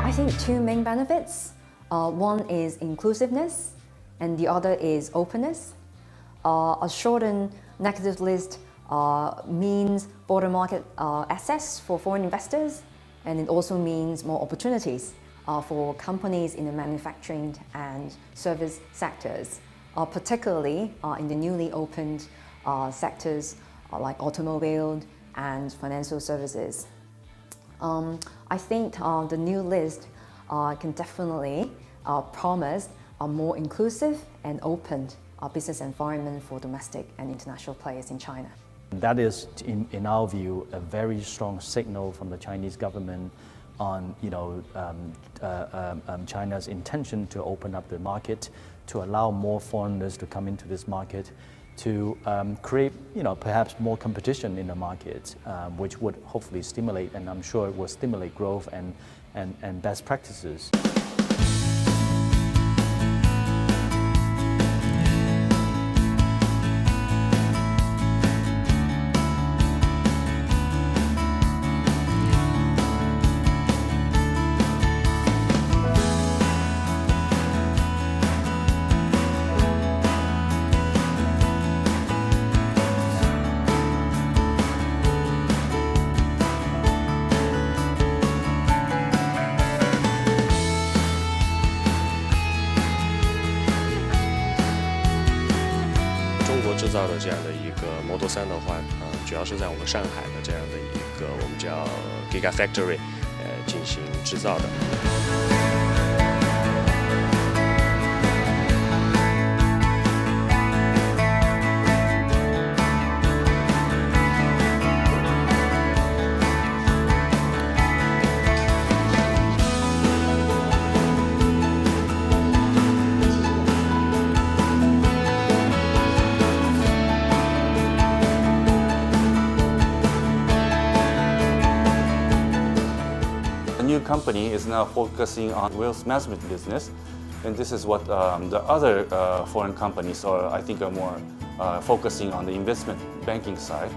I think two main benefits. One is inclusiveness, and the other is openness. A shortened negative list means broader market access for foreign investors, and it also means more opportunities for companies in the manufacturing and service sectors, particularly in the newly opened sectors like automobile and financial services. I think the new list can definitely promise a more inclusive and open business environment for domestic and international players in China. That is, in our view, a very strong signal from the Chinese government on China's intention to open up the market, to allow more foreigners to come into this market, to create perhaps more competition in the market, which would hopefully stimulate, and I'm sure it will stimulate growth and best practices.中国制造的这样的一个 Model 3的话，主要是在我们上海的这样的一个我们叫 Gigafactory 进行制造的。The new company is now focusing on wealth management business, and this is what the other foreign companies I think are more focusing on the investment banking side.